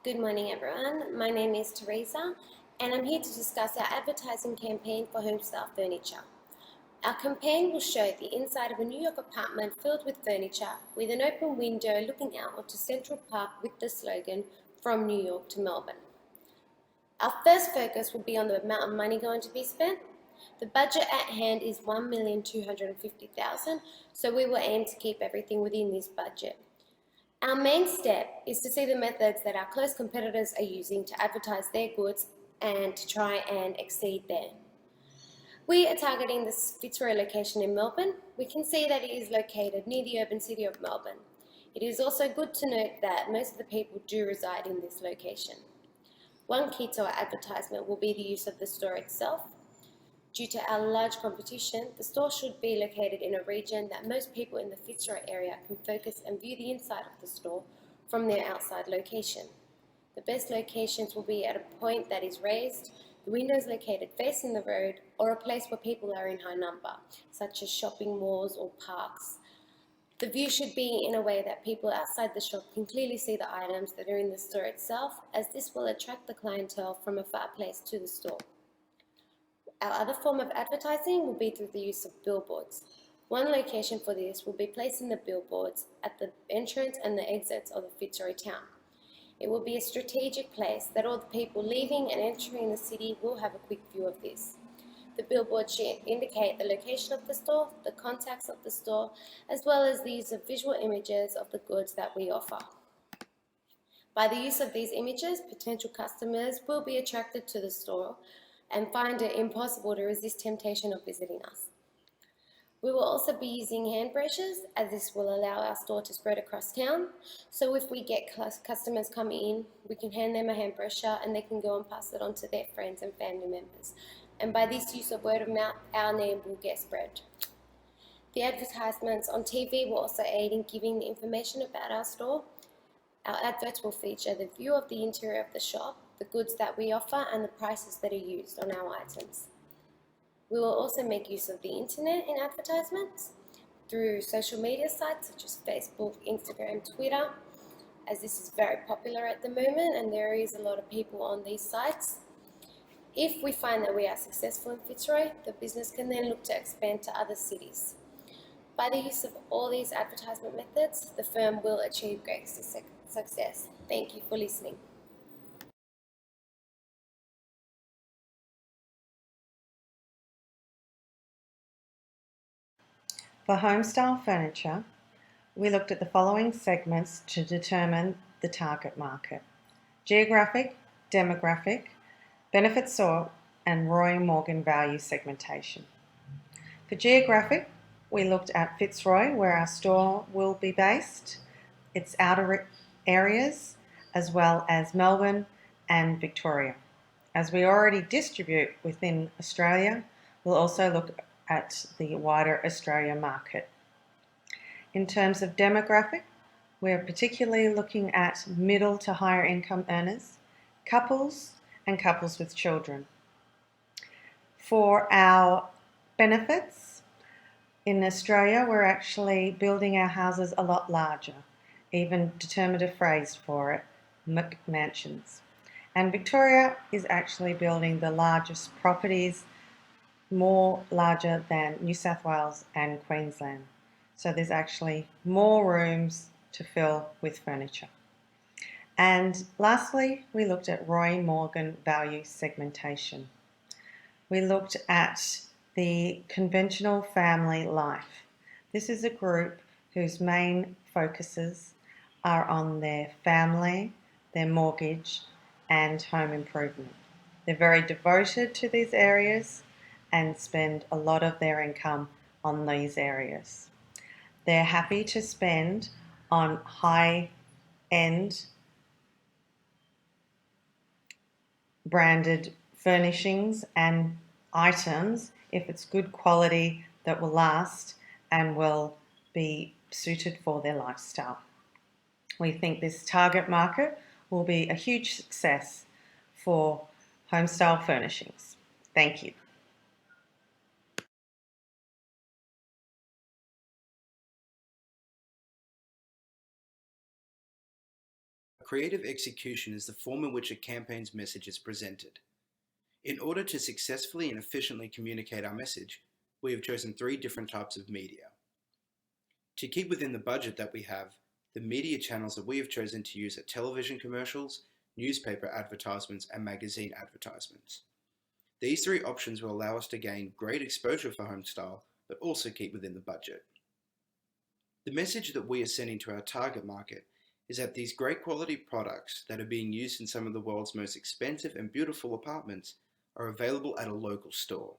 Good morning, everyone. My name is Teresa, and I'm here to discuss our advertising campaign for homestyle furniture. Our campaign will show the inside of a New York apartment filled with furniture, with an open window looking out onto Central Park with the slogan, "From New York to Melbourne." Our first focus will be on the amount of money going to be spent. The budget at hand is $1,250,000, so we will aim to keep everything within this budget. Our main step is to see the methods that our close competitors are using to advertise their goods and to try and exceed them. We are targeting the Fitzroy location in Melbourne. We can see that it is located near the urban city of Melbourne. It is also good to note that most of the people do reside in this location. One key to our advertisement will be the use of the store itself. Due to our large competition, the store should be located in a region that most people in the Fitzroy area can focus and view the inside of the store from their outside location. The best locations will be at a point that is raised, the windows located facing the road, or a place where people are in high number, such as shopping malls or parks. The view should be in a way that people outside the shop can clearly see the items that are in the store itself, as this will attract the clientele from a far place to the store. Our other form of advertising will be through the use of billboards. One location for this will be placing the billboards at the entrance and the exits of the Fitzroy town. It will be a strategic place that all the people leaving and entering the city will have a quick view of this. The billboard should indicate the location of the store, the contacts of the store, as well as the use of visual images of the goods that we offer. By the use of these images, potential customers will be attracted to the store and find it impossible to resist temptation of visiting us. We will also be using hand brochures, as this will allow our store to spread across town. So if we get customers coming in, we can hand them a hand brochure and they can go and pass it on to their friends and family members. And by this use of word of mouth, our name will get spread. The advertisements on TV will also aid in giving the information about our store. Our adverts will feature the view of the interior of the shop, the goods that we offer, and the prices that are used on our items. We will also make use of the internet in advertisements through social media sites such as Facebook, Instagram, Twitter, as this is very popular at the moment and there is a lot of people on these sites. If we find that we are successful in Fitzroy, the business can then look to expand to other cities. By the use of all these advertisement methods, the firm will achieve great success. Thank you for listening. For homestyle furniture, we looked at the following segments to determine the target market: geographic, demographic, benefit sort, and Roy Morgan value segmentation. For geographic, we looked at Fitzroy, where our store will be based, its outer areas, as well as Melbourne and Victoria. As we already distribute within Australia, we'll also look at the wider Australia market. In terms of demographic, we're particularly looking at middle to higher income earners, couples, and couples with children. For our benefits, in Australia, we're actually building our houses a lot larger, even determined a phrase for it, McMansions. And Victoria is actually building the largest properties, more larger than New South Wales and Queensland. So there's actually more rooms to fill with furniture. And lastly, we looked at Roy Morgan value segmentation. We looked at the conventional family life. This is a group whose main focuses are on their family, their mortgage, and home improvement. They're very devoted to these areas and spend a lot of their income on these areas. They're happy to spend on high-end branded furnishings and items if it's good quality that will last and will be suited for their lifestyle. We think this target market will be a huge success for homestyle furnishings. Thank you. Creative execution is the form in which a campaign's message is presented. In order to successfully and efficiently communicate our message, we have chosen 3 different types of media. To keep within the budget that we have, the media channels that we have chosen to use are television commercials, newspaper advertisements, and magazine advertisements. These 3 options will allow us to gain great exposure for homestyle, but also keep within the budget. The message that we are sending to our target market is that these great quality products that are being used in some of the world's most expensive and beautiful apartments are available at a local store.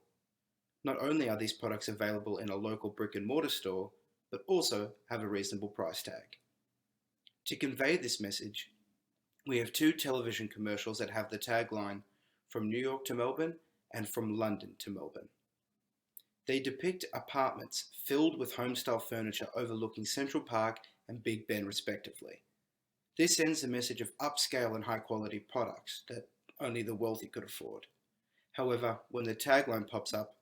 Not only are these products available in a local brick and mortar store, but also have a reasonable price tag. To convey this message, we have 2 television commercials that have the tagline, "From New York to Melbourne" and "From London to Melbourne." They depict apartments filled with homestyle furniture overlooking Central Park and Big Ben respectively. This sends a message of upscale and high quality products that only the wealthy could afford. However, when the tagline pops up,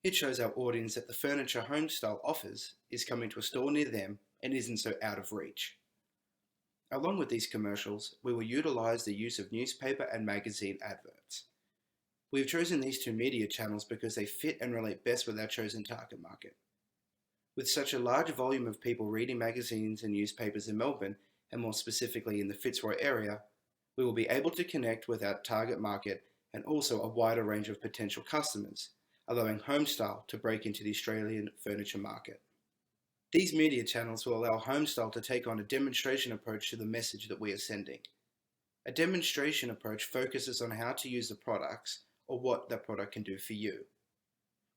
it shows our audience that the furniture homestyle offers is coming to a store near them and isn't so out of reach. Along with these commercials, we will utilize the use of newspaper and magazine adverts. We have chosen these 2 media channels because they fit and relate best with our chosen target market. With such a large volume of people reading magazines and newspapers in Melbourne, and more specifically in the Fitzroy area, we will be able to connect with our target market and also a wider range of potential customers, allowing homestyle to break into the Australian furniture market. These media channels will allow homestyle to take on a demonstration approach to the message that we are sending. A demonstration approach focuses on how to use the products or what that product can do for you.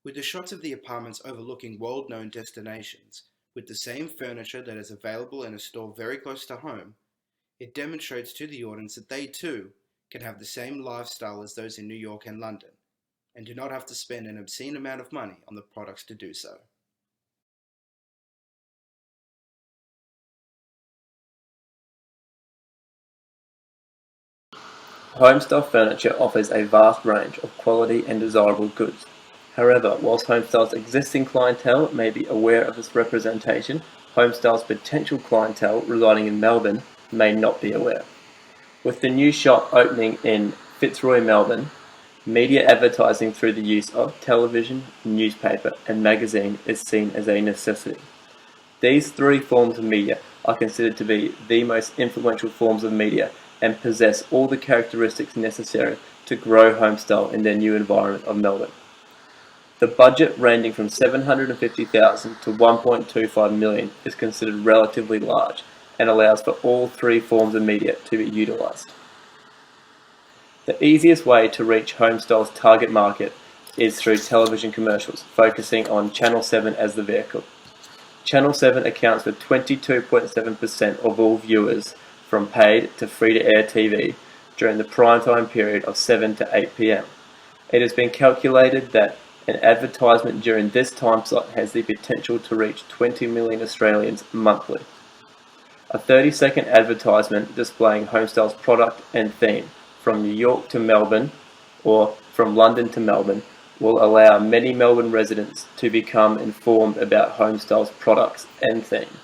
With the shots of the apartments overlooking world-known destinations, with the same furniture that is available in a store very close to home, it demonstrates to the audience that they too can have the same lifestyle as those in New York and London, and do not have to spend an obscene amount of money on the products to do so. Homestyle furniture offers a vast range of quality and desirable goods. However, whilst Homestyle's existing clientele may be aware of its representation, Homestyle's potential clientele residing in Melbourne may not be aware. With the new shop opening in Fitzroy, Melbourne, media advertising through the use of television, newspaper, and magazine is seen as a necessity. These 3 forms of media are considered to be the most influential forms of media and possess all the characteristics necessary to grow homestyle in their new environment of Melbourne. The budget ranging from $750,000 to $1.25 million is considered relatively large and allows for all 3 forms of media to be utilised. The easiest way to reach Homestyle's target market is through television commercials, focusing on Channel 7 as the vehicle. Channel 7 accounts for 22.7% of all viewers from paid to free-to-air TV during the primetime period of 7 to 8 p.m. It has been calculated that an advertisement during this time slot has the potential to reach 20 million Australians monthly. A 30-second advertisement displaying Homestyle's product and theme from New York to Melbourne or from London to Melbourne will allow many Melbourne residents to become informed about Homestyle's products and theme.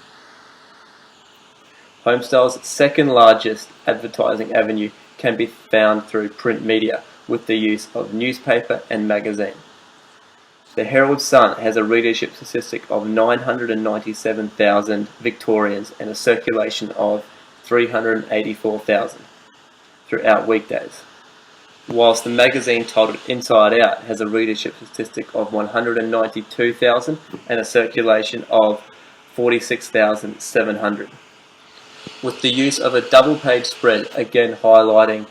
Homestyle's second largest advertising avenue can be found through print media with the use of newspaper and magazine. The Herald Sun has a readership statistic of 997,000 Victorians and a circulation of 384,000 throughout weekdays, whilst the magazine titled Inside Out has a readership statistic of 192,000 and a circulation of 46,700. With the use of a double-page spread, again highlighting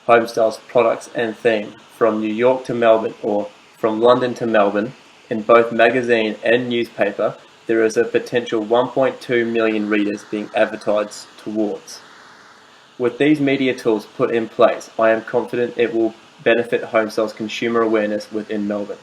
Homestyle's products and theme from New York to Melbourne or from London to Melbourne, in both magazine and newspaper, there is a potential 1.2 million readers being advertised towards. With these media tools put in place, I am confident it will benefit Homestyle's consumer awareness within Melbourne.